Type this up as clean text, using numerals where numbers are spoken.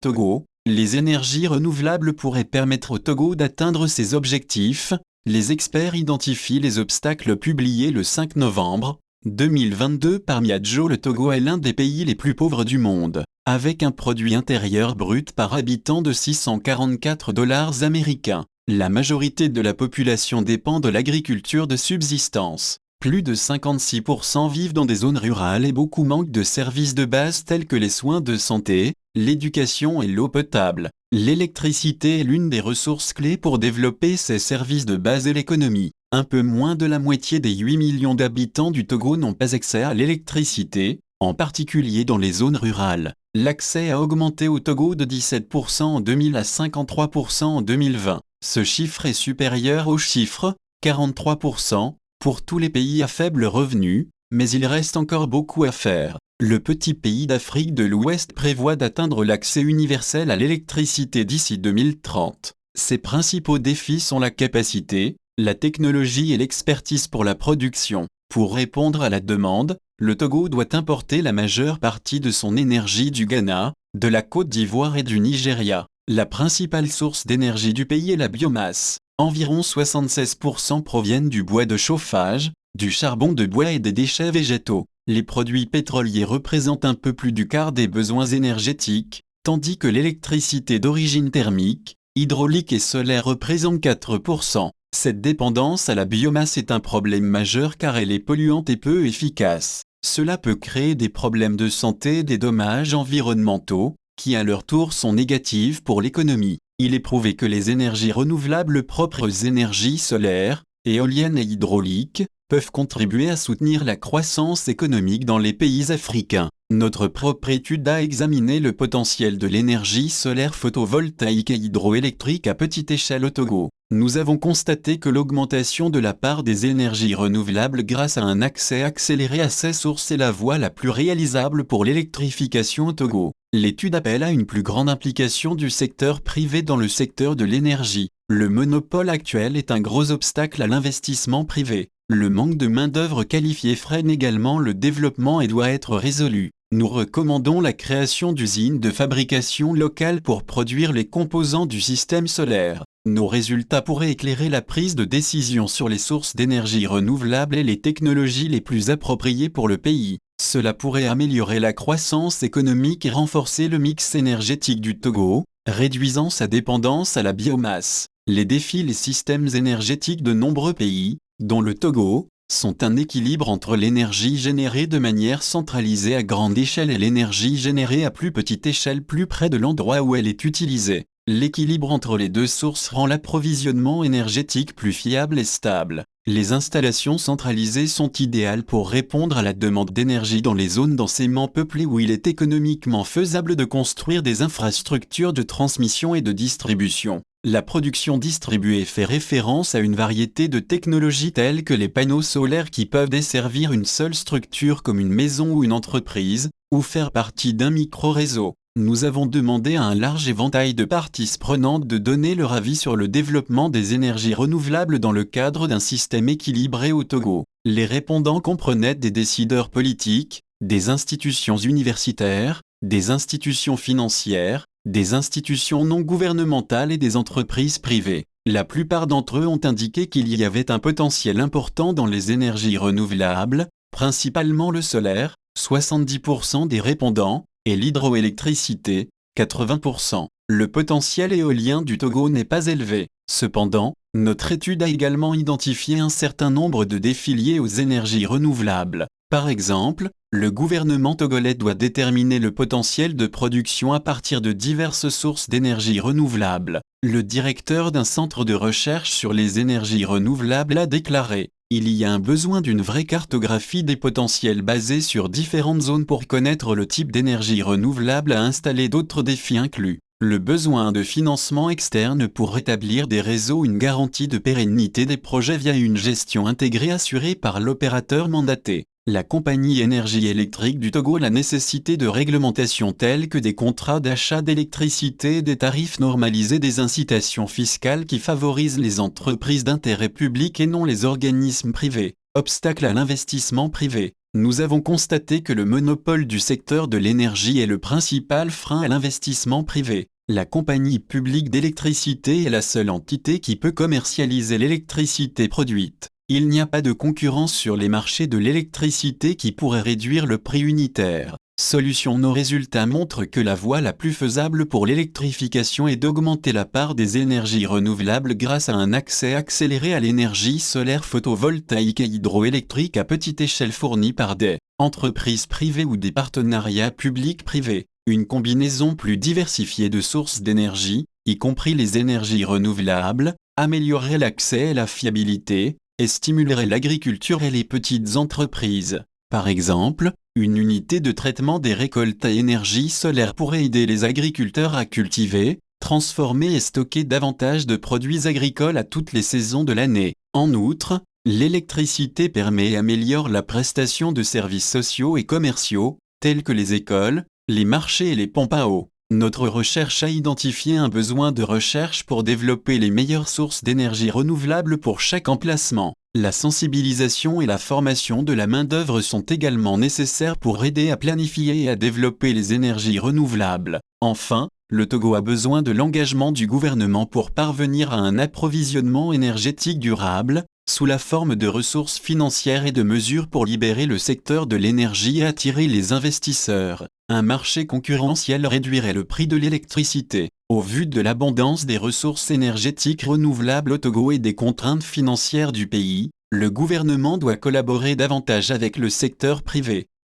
Togo, les énergies renouvelables pourraient permettre au Togo d'atteindre ses objectifs. Les experts identifient les obstacles publiés le 5 novembre 2022 par Miadjo. Le Togo est l'un des pays les plus pauvres du monde, avec un produit intérieur brut par habitant de 644 $ américains. La majorité de la population dépend de l'agriculture de subsistance. Plus de 56% vivent dans des zones rurales et beaucoup manquent de services de base tels que les soins de santé, l'éducation et l'eau potable. L'électricité est l'une des ressources clés pour développer ces services de base et l'économie. Un peu moins de la moitié des 8 millions d'habitants du Togo n'ont pas accès à l'électricité, en particulier dans les zones rurales. L'accès a augmenté au Togo de 17% en 2000 à 53% en 2020. Ce chiffre est supérieur au chiffre, 43%, pour tous les pays à faible revenu, mais il reste encore beaucoup à faire. Le petit pays d'Afrique de l'Ouest prévoit d'atteindre l'accès universel à l'électricité d'ici 2030. Ses principaux défis sont la capacité, la technologie et l'expertise pour la production. Pour répondre à la demande, le Togo doit importer la majeure partie de son énergie du Ghana, de la Côte d'Ivoire et du Nigeria. La principale source d'énergie du pays est la biomasse. Environ 76% proviennent du bois de chauffage, du charbon de bois et des déchets végétaux. Les produits pétroliers représentent un peu plus du quart des besoins énergétiques, tandis que l'électricité d'origine thermique, hydraulique et solaire représente 4%. Cette dépendance à la biomasse est un problème majeur car elle est polluante et peu efficace. Cela peut créer des problèmes de santé et des dommages environnementaux, qui à leur tour sont négatifs pour l'économie. Il est prouvé que les énergies renouvelables propres, énergies solaires, éoliennes et hydrauliques, peuvent contribuer à soutenir la croissance économique dans les pays africains. Notre propre étude a examiné le potentiel de l'énergie solaire photovoltaïque et hydroélectrique à petite échelle au Togo. Nous avons constaté que l'augmentation de la part des énergies renouvelables grâce à un accès accéléré à ces sources est la voie la plus réalisable pour l'électrification au Togo. L'étude appelle à une plus grande implication du secteur privé dans le secteur de l'énergie. Le monopole actuel est un gros obstacle à l'investissement privé. Le manque de main-d'œuvre qualifiée freine également le développement et doit être résolu. Nous recommandons la création d'usines de fabrication locales pour produire les composants du système solaire. Nos résultats pourraient éclairer la prise de décision sur les sources d'énergie renouvelables et les technologies les plus appropriées pour le pays. Cela pourrait améliorer la croissance économique et renforcer le mix énergétique du Togo, réduisant sa dépendance à la biomasse. Les défis des systèmes énergétiques de nombreux pays, dont le Togo, sont un équilibre entre l'énergie générée de manière centralisée à grande échelle et l'énergie générée à plus petite échelle plus près de l'endroit où elle est utilisée. L'équilibre entre les deux sources rend l'approvisionnement énergétique plus fiable et stable. Les installations centralisées sont idéales pour répondre à la demande d'énergie dans les zones densément peuplées où il est économiquement faisable de construire des infrastructures de transmission et de distribution. La production distribuée fait référence à une variété de technologies telles que les panneaux solaires qui peuvent desservir une seule structure comme une maison ou une entreprise, ou faire partie d'un micro-réseau. Nous avons demandé à un large éventail de parties prenantes de donner leur avis sur le développement des énergies renouvelables dans le cadre d'un système équilibré au Togo. Les répondants comprenaient des décideurs politiques, des institutions universitaires, des institutions financières, des institutions non gouvernementales et des entreprises privées. La plupart d'entre eux ont indiqué qu'il y avait un potentiel important dans les énergies renouvelables, principalement le solaire, 70% des répondants, et l'hydroélectricité, 80%. Le potentiel éolien du Togo n'est pas élevé. Cependant, notre étude a également identifié un certain nombre de défis liés aux énergies renouvelables. Par exemple, le gouvernement togolais doit déterminer le potentiel de production à partir de diverses sources d'énergie renouvelables. Le directeur d'un centre de recherche sur les énergies renouvelables a déclaré: il y a un besoin d'une vraie cartographie des potentiels basée sur différentes zones pour connaître le type d'énergie renouvelable à installer. D'autres défis incluent le besoin de financement externe pour rétablir des réseaux, une garantie de pérennité des projets via une gestion intégrée assurée par l'opérateur mandaté. La compagnie énergie électrique du Togo, la nécessité de réglementations telles que des contrats d'achat d'électricité, des tarifs normalisés, des incitations fiscales qui favorisent les entreprises d'intérêt public et non les organismes privés, obstacle à l'investissement privé. nous avons constaté que le monopole du secteur de l'énergie est le principal frein à l'investissement privé. La compagnie publique d'électricité est la seule entité qui peut commercialiser l'électricité produite. Il n'y a pas de concurrence sur les marchés de l'électricité qui pourrait réduire le prix unitaire. Solution. Nos résultats montrent que la voie la plus faisable pour l'électrification est d'augmenter la part des énergies renouvelables grâce à un accès accéléré à l'énergie solaire photovoltaïque et hydroélectrique à petite échelle fournie par des entreprises privées ou des partenariats publics-privés. Une combinaison plus diversifiée de sources d'énergie, y compris les énergies renouvelables, améliorerait l'accès et la fiabilité, et stimulerait l'agriculture et les petites entreprises. Par exemple, une unité de traitement des récoltes à énergie solaire pourrait aider les agriculteurs à cultiver, transformer et stocker davantage de produits agricoles à toutes les saisons de l'année. En outre, l'électricité permet et améliore la prestation de services sociaux et commerciaux, tels que les écoles, les marchés et les pompes à eau. Notre recherche a identifié un besoin de recherche pour développer les meilleures sources d'énergie renouvelable pour chaque emplacement. La sensibilisation et la formation de la main-d'œuvre sont également nécessaires pour aider à planifier et à développer les énergies renouvelables. Enfin, le Togo a besoin de l'engagement du gouvernement pour parvenir à un approvisionnement énergétique durable, sous la forme de ressources financières et de mesures pour libérer le secteur de l'énergie et attirer les investisseurs. Un marché concurrentiel réduirait le prix de l'électricité. Au vu de l'abondance des ressources énergétiques renouvelables au Togo et des contraintes financières du pays, le gouvernement doit collaborer davantage avec le secteur privé.